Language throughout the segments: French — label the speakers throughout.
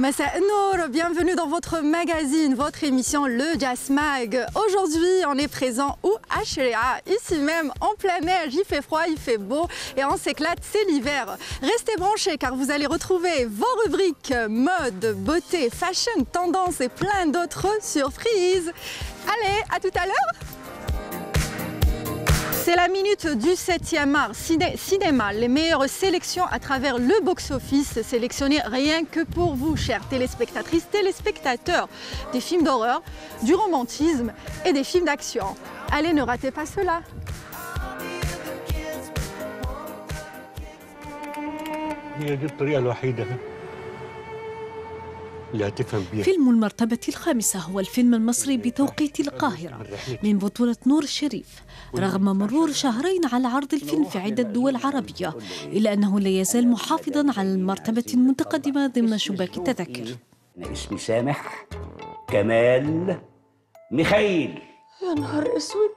Speaker 1: Massa Nour, bienvenue dans votre magazine, votre émission Le Jazz Mag. Aujourd'hui, on est présent où à Sheria, ici même en plein air. Il fait froid, il fait beau et on s'éclate, c'est l'hiver. Restez branchés car vous allez retrouver vos rubriques mode, beauté, fashion, tendance et plein d'autres surprises. Allez, à tout à l'heure. C'est la minute du 7e art, cinéma, les meilleures sélections à travers le box-office, sélectionnées rien que pour vous, chères téléspectatrices, téléspectateurs, des films d'horreur, du romantisme et des films d'action. Allez, ne ratez pas cela.
Speaker 2: فيلم المرتبة الخامسة هو الفيلم المصري بتوقيت القاهرة من بطولة نور الشريف. رغم مرور شهرين على عرض الفيلم في عدة دول عربية إلا أنه لا يزال محافظاً على المرتبة المتقدمة ضمن شباك التذاكر.
Speaker 3: أنا اسمي سامح كمال ميخائيل.
Speaker 4: يا نهار أسود.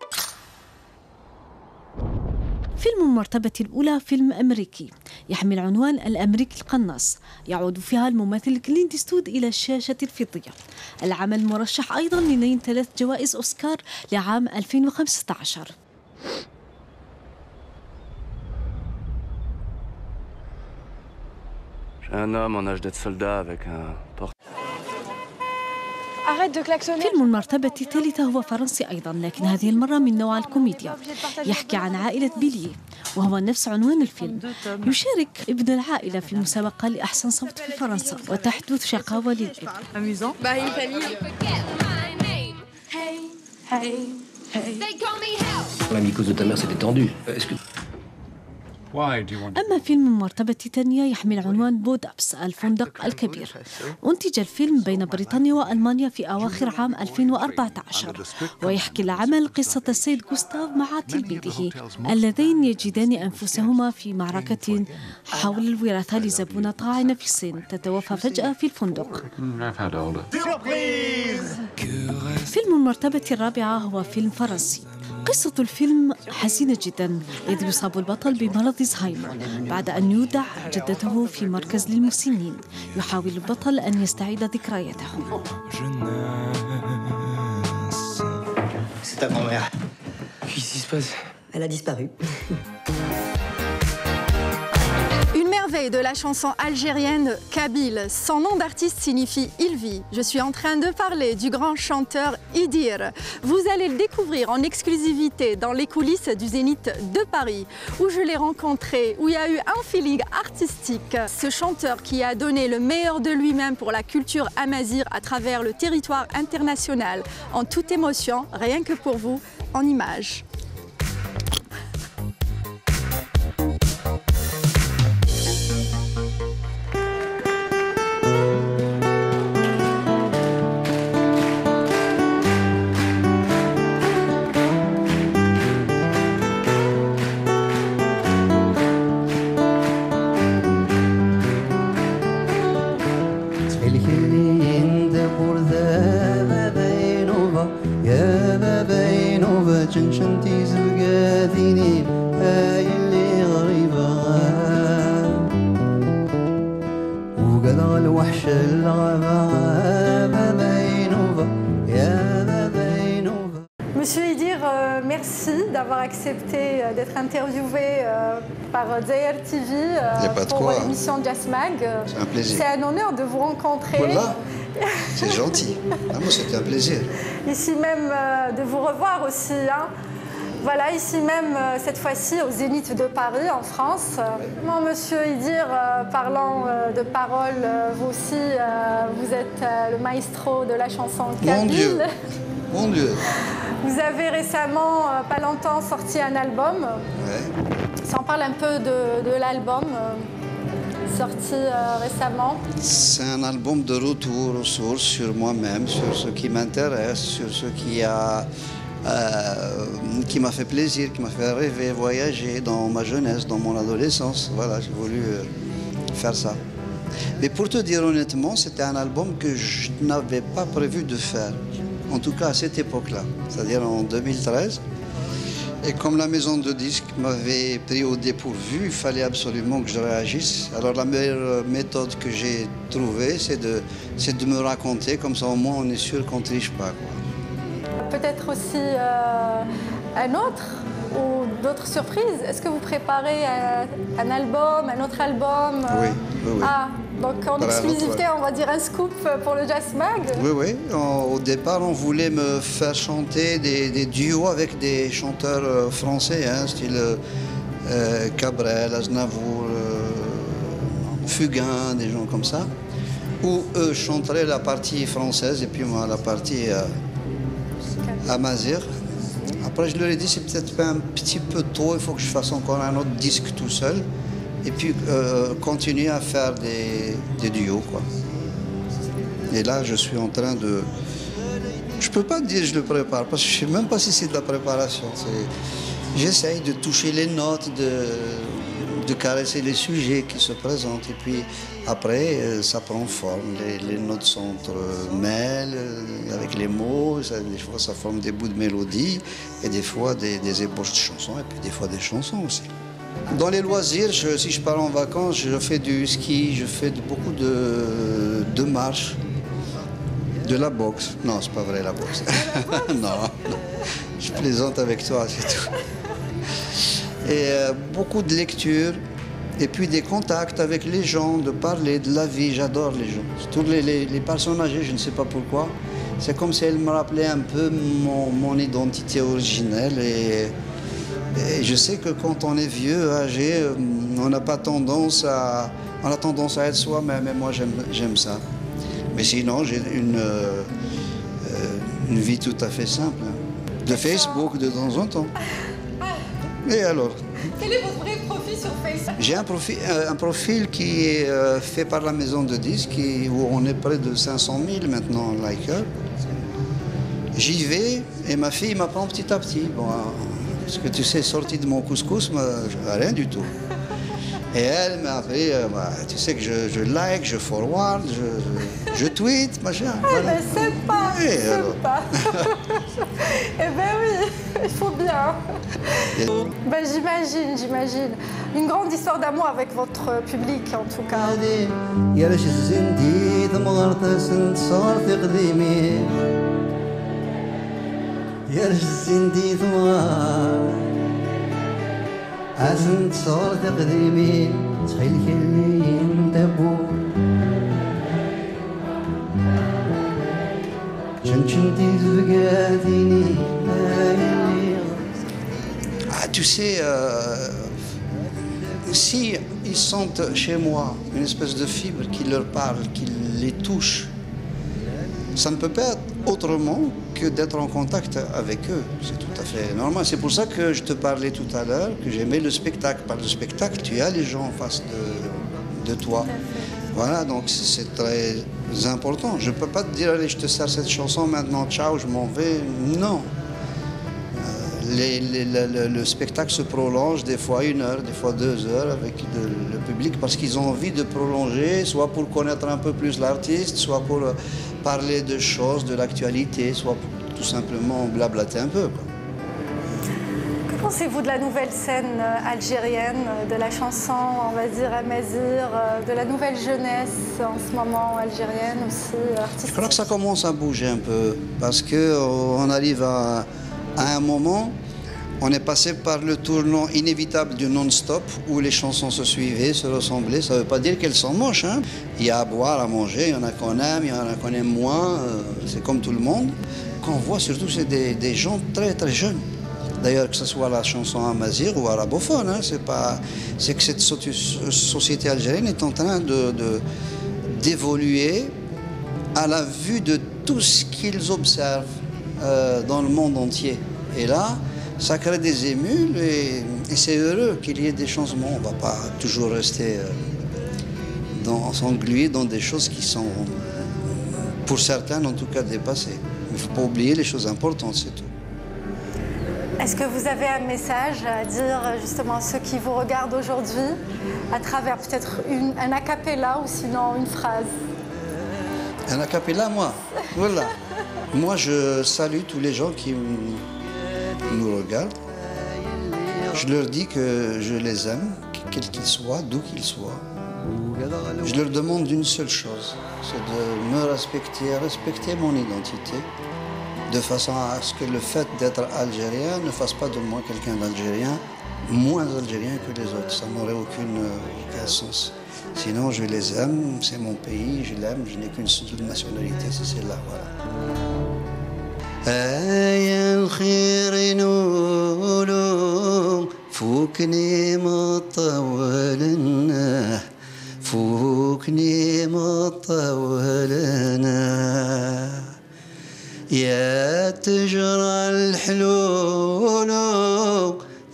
Speaker 2: فيلم المرتبة الأولى فيلم أمريكي يحمل عنوان الأمريكي القناص، يعود فيها الممثل كلينت إيستوود إلى الشاشة الفضية. العمل مرشح أيضاً لنيل 3 جوائز أوسكار لعام 2015.
Speaker 5: Un homme en âge d'être soldat avec un porte.
Speaker 2: فيلم المرتبة الثالثة هو فرنسي أيضاً، لكن هذه المرة من نوع الكوميديا. يحكي عن عائلة بيليه وهو نفس عنوان الفيلم. يشارك ابن العائلة في مسابقة لأحسن صوت في فرنسا وتحدث شقاوة للابن.
Speaker 6: La mycose de ta mère s'est étendue. Est-ce que...
Speaker 2: أما فيلم المرتبة الثانية يحمل عنوان بودابس الفندق الكبير. أنتج الفيلم بين بريطانيا وألمانيا في أواخر عام 2014 ويحكي العمل قصة السيد غوستاف مع تلميذه اللذين يجدان أنفسهما في معركة حول الوراثة لزبونة طاعنة في الصين تتوفى فجأة في الفندق. فيلم المرتبة الرابعة هو فيلم فرنسي. قصة الفيلم حزينة جدا إذ يصاب البطل بمرض زهايمر بعد أن يودع جدته في مركز للمسنين. يحاول البطل أن يستعيد ذكرياته.
Speaker 6: C'est ta grand-mère. Qu'est-ce qui se passe?
Speaker 4: Elle a disparu.
Speaker 1: De la chanson algérienne Kabyle. Son nom d'artiste signifie « il vit ». Je suis en train de parler du grand chanteur Idir. Vous allez le découvrir en exclusivité dans les coulisses du Zénith de Paris, où je l'ai rencontré, où il y a eu un feeling artistique. Ce chanteur qui a donné le meilleur de lui-même pour la culture amazigh à travers le territoire international, en toute émotion, rien que pour vous, en images. Monsieur Idir, merci d'avoir accepté d'être interviewé par Zaire TV pour l'émission Jazz Mag.
Speaker 7: C'est un plaisir.
Speaker 1: C'est un honneur de vous rencontrer.
Speaker 7: Voilà, c'est gentil. Ah, moi, c'était un plaisir.
Speaker 1: Ici même, de vous revoir aussi. Hein. Voilà, ici même, cette fois-ci, au Zénith de Paris, en France. Moi, Monsieur Idir, parlant de paroles, vous aussi, vous êtes le maestro de la chanson Kabyle.
Speaker 7: Mon Dieu, mon Dieu.
Speaker 1: Vous avez récemment, pas longtemps, sorti un album.
Speaker 7: Ouais.
Speaker 1: Ça en parle un peu de l'album sorti récemment.
Speaker 7: C'est un album de retour aux sources sur moi-même, sur ce qui m'intéresse, sur ce qui m'a fait plaisir, qui m'a fait rêver, voyager dans ma jeunesse, dans mon adolescence. Voilà, j'ai voulu faire ça. Mais pour te dire honnêtement, c'était un album que je n'avais pas prévu de faire. En tout cas à cette époque-là, c'est-à-dire en 2013. Et comme la maison de disques m'avait pris au dépourvu, il fallait absolument que je réagisse. Alors la meilleure méthode que j'ai trouvée, c'est de me raconter, comme ça au moins on est sûr qu'on ne triche pas, quoi.
Speaker 1: Peut-être aussi un autre ou d'autres surprises. Est-ce que vous préparez un album, un autre album?
Speaker 7: Oui, oui, oui.
Speaker 1: Ah, donc en exclusivité, on va dire un scoop pour le Jazz Mag?
Speaker 7: Oui, oui. Au départ, on voulait me faire chanter des duos avec des chanteurs français, hein, style Cabrel, Aznavour, Fugain, des gens comme ça, où eux chanteraient la partie française et puis moi la partie amazigh. Après, je leur ai dit, c'est peut-être un petit peu tôt, il faut que je fasse encore un autre disque tout seul. Et puis continuer à faire des duos, quoi. Et là, je suis en train de... Je peux pas dire que je le prépare, parce que je sais même pas si c'est de la préparation. J'essaye de toucher les notes, de caresser les sujets qui se présentent. Et puis après, ça prend forme. Les notes s'entremêlent avec les mots. Des fois, ça forme des bouts de mélodie. Et des fois, des ébauches de chansons. Et puis des fois, des chansons aussi. Dans les loisirs, si je pars en vacances, je fais du ski, je fais beaucoup de marches, de la boxe. Non, c'est pas vrai la boxe. Non, je plaisante avec toi, c'est tout. Et beaucoup de lectures, et puis des contacts avec les gens, de parler de la vie. J'adore les gens. Surtout les personnes âgées, je ne sais pas pourquoi. C'est comme si elles me rappelaient un peu mon identité originelle. Et je sais que quand on est vieux, âgé, on n'a pas tendance à... On a tendance à être soi-même, et moi j'aime ça. Mais sinon, j'ai une vie tout à fait simple. De Facebook de temps en temps. Et alors?
Speaker 1: Quel est votre vrai profil sur Facebook?
Speaker 7: J'ai un profil qui est fait par la maison de disques, où on est près de 500 000 maintenant, likers. J'y vais, et ma fille m'apprend petit à petit. Bon, parce que tu sais, sorti de mon couscous, rien du tout. Et elle m'a appris, tu sais que je like, je forward, je tweet, machin.
Speaker 1: Ah, voilà. Mais c'est pas. Eh ben oui, il faut bien. Ben, j'imagine. Une grande histoire d'amour avec votre public, en tout cas.
Speaker 7: Ah, tu sais, si ils sentent chez moi une espèce de fibre qui leur parle, qui les touche, ça ne peut pas être autrement que d'être en contact avec eux. C'est tout à fait normal. C'est pour ça que je te parlais tout à l'heure, que j'aimais le spectacle. Par le spectacle, tu as les gens en face de toi. Voilà, donc c'est très important. Je ne peux pas te dire, allez, je te sers cette chanson, maintenant, ciao, je m'en vais. Non. Le spectacle se prolonge des fois 1 heure, des fois 2 heures avec le public parce qu'ils ont envie de prolonger, soit pour connaître un peu plus l'artiste, soit pour parler de choses, de l'actualité, soit pour tout simplement blablater un peu, quoi.
Speaker 1: Que pensez-vous de la nouvelle scène algérienne, de la chanson, on va dire, amazigh, de la nouvelle jeunesse en ce moment algérienne aussi, artistique?
Speaker 7: Je crois que ça commence à bouger un peu parce qu'on arrive à un moment, on est passé par le tournant inévitable du non-stop où les chansons se suivaient, se ressemblaient. Ça ne veut pas dire qu'elles sont moches, hein. Il y a à boire, à manger, il y en a qu'on aime, il y en a qu'on aime moins. C'est comme tout le monde. Qu'on voit surtout, c'est des gens très très jeunes. D'ailleurs, que ce soit la chanson amazigh ou arabophone, hein, c'est que cette société algérienne est en train d'évoluer à la vue de tout ce qu'ils observent dans le monde entier. Et là, ça crée des émules et c'est heureux qu'il y ait des changements. On ne va pas toujours rester s'engluer dans des choses qui sont, pour certains en tout cas, dépassées. Il ne faut pas oublier les choses importantes, c'est tout.
Speaker 1: Est-ce que vous avez un message à dire justement à ceux qui vous regardent aujourd'hui à travers peut-être un a cappella ou sinon une phrase?
Speaker 7: Un a cappella, moi? Voilà. Moi, je salue tous les gens qui nous regardent Je leur dis que je les aime, quels qu'ils soient, d'où qu'ils soient. Je leur demande une seule chose, c'est de me respecter mon identité, de façon à ce que le fait d'être algérien ne fasse pas de moi quelqu'un d'algérien, moins algérien que les autres. Ça n'aurait aucun sens. Sinon, je les aime, c'est mon pays, je l'aime, je n'ai qu'une seule nationalité, c'est celle-là, voilà. فوكني مطولنا فوكني مطولنا يا تجرى الحلول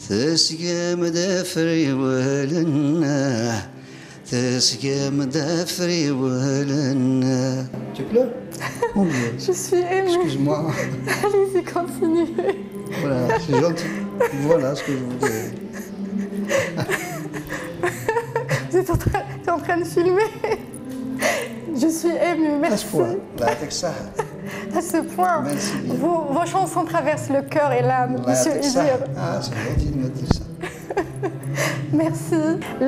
Speaker 7: تسقى مدافري ولنا تسقى مدافري ولنا. Tu pleures? Mon Dieu.
Speaker 1: Je suis émue.
Speaker 7: Excuse-moi.
Speaker 1: Allez-y, continuez.
Speaker 7: Voilà, c'est gentil. Voilà ce que je voulais.
Speaker 1: Vous êtes en train de filmer. Je suis émue, merci.
Speaker 7: À ce point, là, avec ça.
Speaker 1: À ce point.
Speaker 7: Merci bien.
Speaker 1: Vos chansons traversent le cœur et l'âme,
Speaker 7: Là,
Speaker 1: Monsieur
Speaker 7: avec ça.
Speaker 1: Idir.
Speaker 7: Ah, c'est gentil de me dire ça.
Speaker 1: Merci.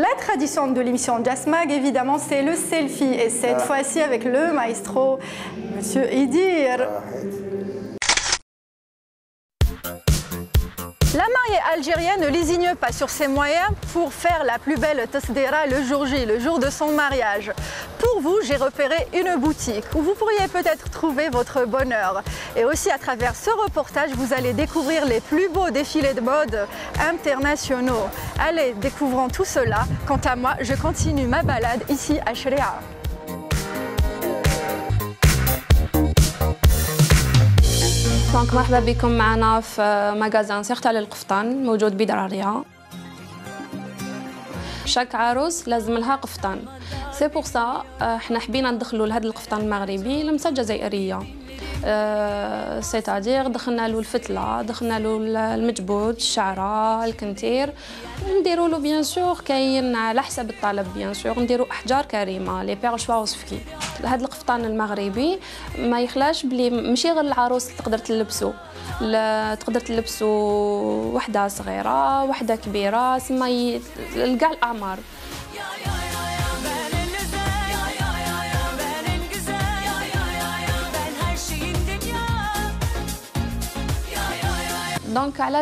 Speaker 1: La tradition de l'émission Jazz Mag, évidemment, c'est le selfie. Et cette fois-ci avec le maestro, Monsieur Idir. La mariée algérienne ne lésigne pas sur ses moyens pour faire la plus belle tasdera le jour J, le jour de son mariage. Pour vous, j'ai repéré une boutique où vous pourriez peut-être trouver votre bonheur. Et aussi à travers ce reportage, vous allez découvrir les plus beaux défilés de mode internationaux. Allez, découvrons tout cela. Quant à moi, je continue ma balade ici à Chréa.
Speaker 8: دونك مرحبا بكم معنا في مغازان سيغتال القفطان موجود بدرارية. شاك عروس لازم لها قفطان. سي بور سا حنا حبينا ندخلوا لهذا القفطان المغربي لمسه جزائريه. سيتادير دخلنا له الفتله، دخلنا له المجبود، الشعره، الكنتير، نديروا له بيان سور كاين على حسب الطلب بيان سور نديروا احجار كريمه لي بير شواوسفكي. هذا القفطان المغربي ما يخلاش بلي ماشي غير العروس تقدر تلبسو، تقدر تلبسو وحده صغيره وحده كبيره سما لكاع الاعمار. دونك على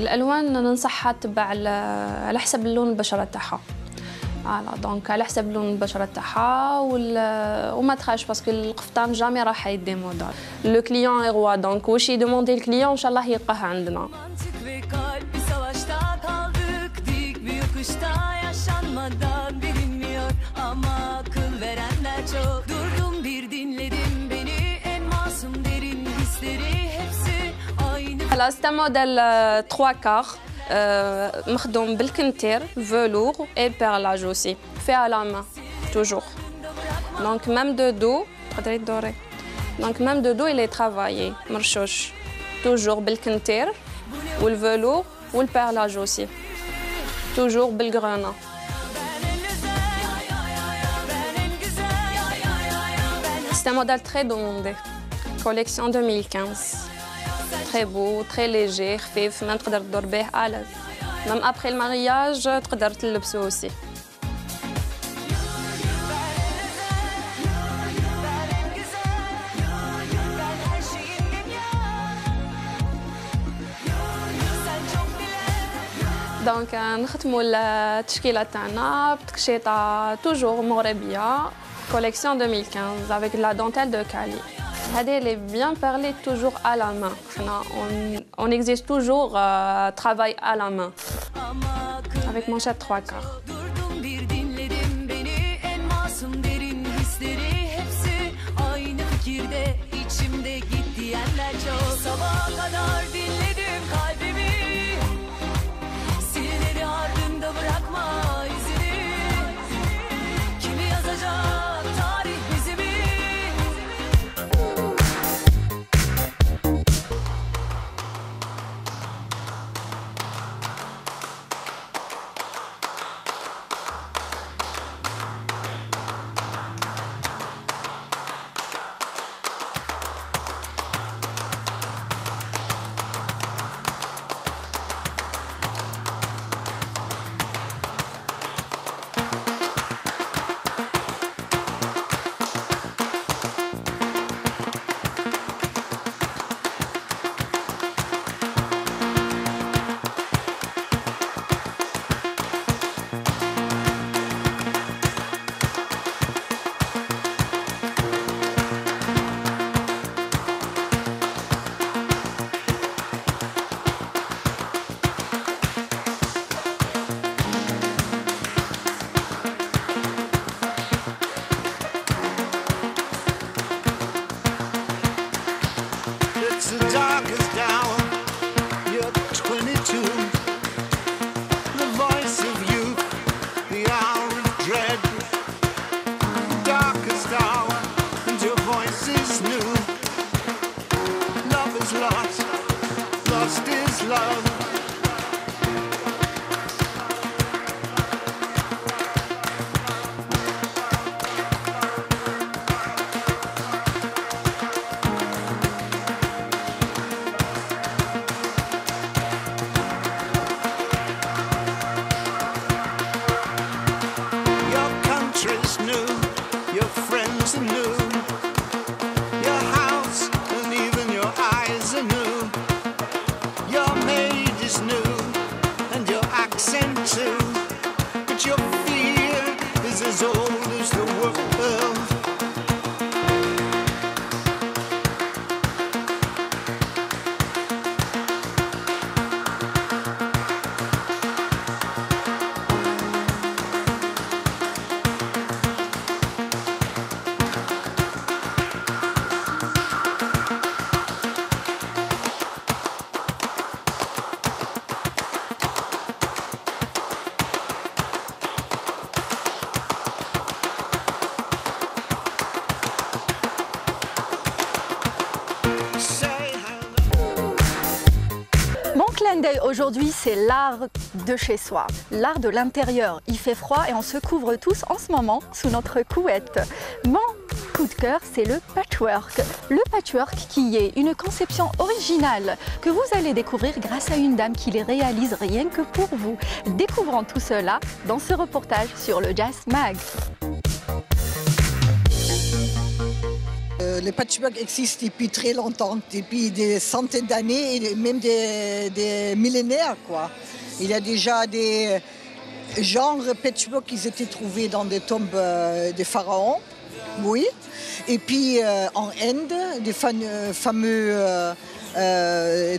Speaker 8: الالوان ننصحها تبع على حسب اللون البشره تاعها. فوالا دونك على حسب لون البشره تاعها وما تخافش باسكو القفطان جامي راح يديمودا. لو كليون اي روا دونك واش يدوموندي الكليون ان شاء الله يلقاه عندنا. هلا ستا موديل 3 كار مخدوم بالكنتير فولور اي بيرلاج اوسي فيها لا مان توجور دونك ميم دو دو تقدري تدوري دونك ميم دو دو الي ترافايي مرشوش توجور بالكنتير والفولور والبيرلاج اوسي توجور بالغرانا. C'est un modèle très demandé. Collection 2015. Très beau, très léger, خفيف، même تقدر تدور به à l'aise. Même après le mariage تقدر تلبسه aussi. دونك نختموا التشكيله تاعنا بتكشيطه توجور مغربيه collection 2015 avec la dentelle de Cali. Elle est bien perlée toujours à la main. On exige toujours travail à la main avec manchette 3 quarts.
Speaker 1: Fashion Day aujourd'hui, c'est l'art de chez soi, l'art de l'intérieur. Il fait froid et on se couvre tous en ce moment sous notre couette. Mon coup de cœur, c'est le patchwork. Le patchwork qui est une conception originale que vous allez découvrir grâce à une dame qui les réalise rien que pour vous. Découvrons tout cela dans ce reportage sur le Jazz Mag.
Speaker 9: Le patchwork existe depuis très longtemps, depuis des centaines d'années et même des millénaires, quoi. Il y a déjà des genres patchwork qui étaient trouvés dans des tombes des pharaons, oui. Et puis en Inde, des fameux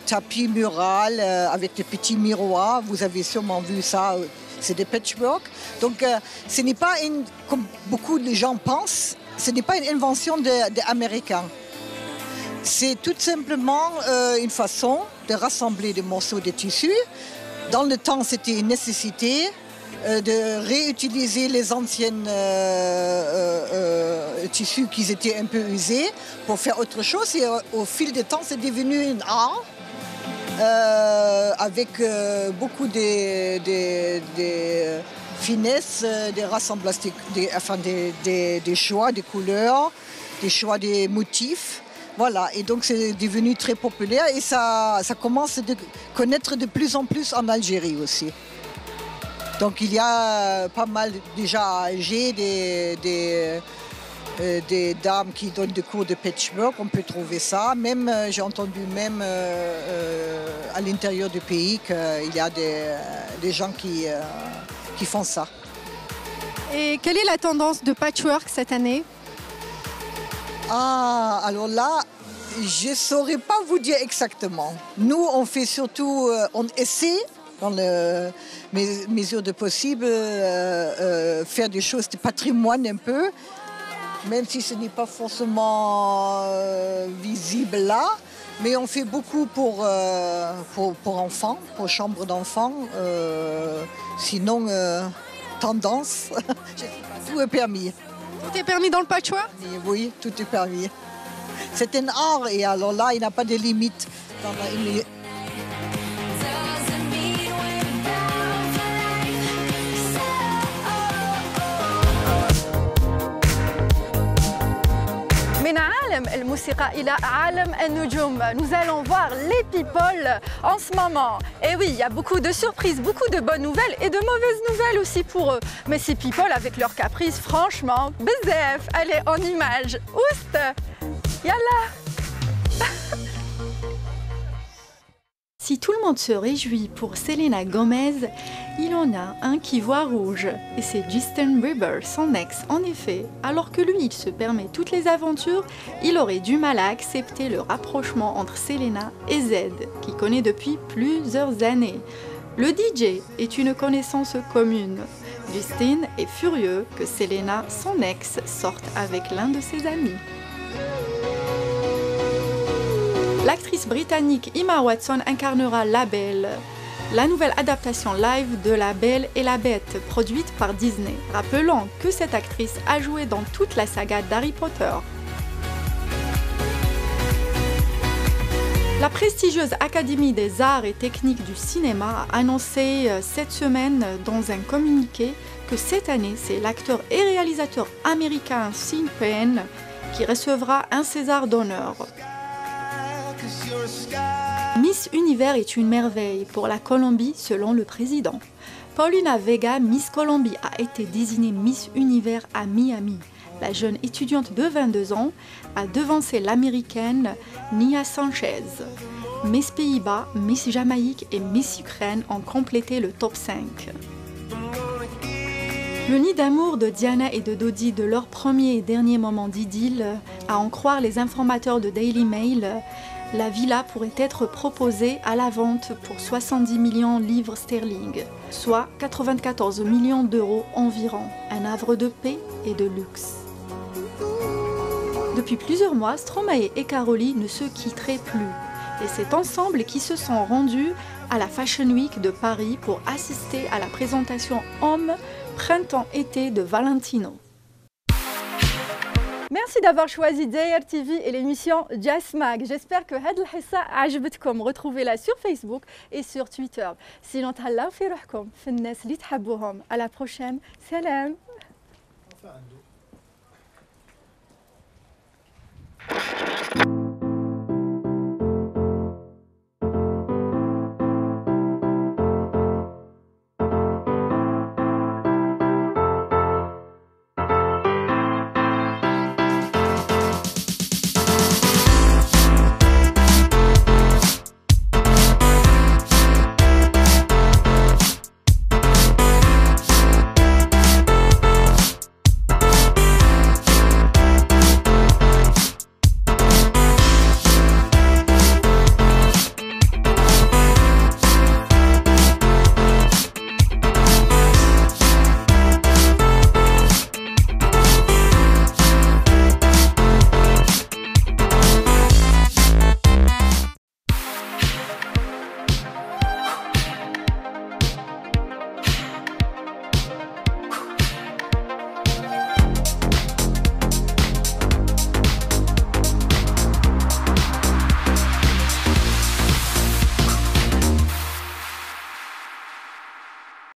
Speaker 9: tapis murales avec des petits miroirs. Vous avez sûrement vu ça. C'est des patchwork. Donc ce n'est pas comme beaucoup de gens pensent. Ce n'est pas une invention des Américains. C'est tout simplement une façon de rassembler des morceaux de tissu. Dans le temps, c'était une nécessité de réutiliser les anciennes tissus qui étaient un peu usés pour faire autre chose. Et au fil du temps, c'est devenu un art avec beaucoup de finesse, des rassemblages, des choix, des couleurs, des choix des motifs. Voilà, et donc c'est devenu très populaire et ça commence à connaître de plus en plus en Algérie aussi. Donc il y a pas mal déjà âgés, des dames qui donnent des cours de patchwork, on peut trouver ça. Même, j'ai entendu même à l'intérieur du pays qu'il y a des gens qui font ça.
Speaker 1: Et quelle est la tendance de patchwork cette année?
Speaker 9: Ah, alors là, je ne saurais pas vous dire exactement. Nous, on fait surtout, on essaie, dans les mesures de possible, faire des choses de patrimoine un peu, même si ce n'est pas forcément visible là. Mais on fait beaucoup pour enfants, pour chambres d'enfants. Sinon, tendance, tout est permis.
Speaker 1: Tout est permis dans le patchwork?
Speaker 9: Oui, tout est permis. C'est un art et alors là, il n'y a pas de limite.
Speaker 1: Nous allons voir les people en ce moment. Et oui, il y a beaucoup de surprises, beaucoup de bonnes nouvelles et de mauvaises nouvelles aussi pour eux. Mais ces people avec leurs caprices, franchement, bzef. Allez, en image. Oust, yalla. Si tout le monde se réjouit pour Selena Gomez, il en a un qui voit rouge. Et c'est Justin Bieber, son ex. En effet, alors que lui, il se permet toutes les aventures, il aurait du mal à accepter le rapprochement entre Selena et Z, qui connaît depuis plusieurs années. Le DJ est une connaissance commune. Justin est furieux que Selena, son ex, sorte avec l'un de ses amis. L'actrice britannique Emma Watson incarnera La Belle, la nouvelle adaptation live de La Belle et la Bête, produite par Disney. Rappelons que cette actrice a joué dans toute la saga d'Harry Potter. La prestigieuse Académie des arts et techniques du cinéma a annoncé cette semaine dans un communiqué que cette année, c'est l'acteur et réalisateur américain Sean Penn qui recevra un César d'honneur. Miss Univers est une merveille pour la Colombie selon le président. Paulina Vega, Miss Colombie, a été désignée Miss Univers à Miami. La jeune étudiante de 22 ans a devancé l'américaine Nia Sanchez. Miss Pays-Bas, Miss Jamaïque et Miss Ukraine ont complété le top 5. Le nid d'amour de Diana et de Dodi de leur premier et dernier moment d'idylle, à en croire les informateurs de Daily Mail, la villa pourrait être proposée à la vente pour 70 millions livres sterling, soit 94 millions d'euros environ, un havre de paix et de luxe. Depuis plusieurs mois, Stromae et Karoli ne se quitteraient plus. Et c'est ensemble qu'ils se sont rendus à la Fashion Week de Paris pour assister à la présentation Homme Printemps-été de Valentino. Merci d'avoir choisi Daher TV et l'émission Jazz Mag. J'espère que هاد الحصة عجبتكم. Retrouvez-la sur Facebook et sur Twitter. Sinon تهلاو في روحكم في الناس اللي تحبوهم. À la prochaine. سلام.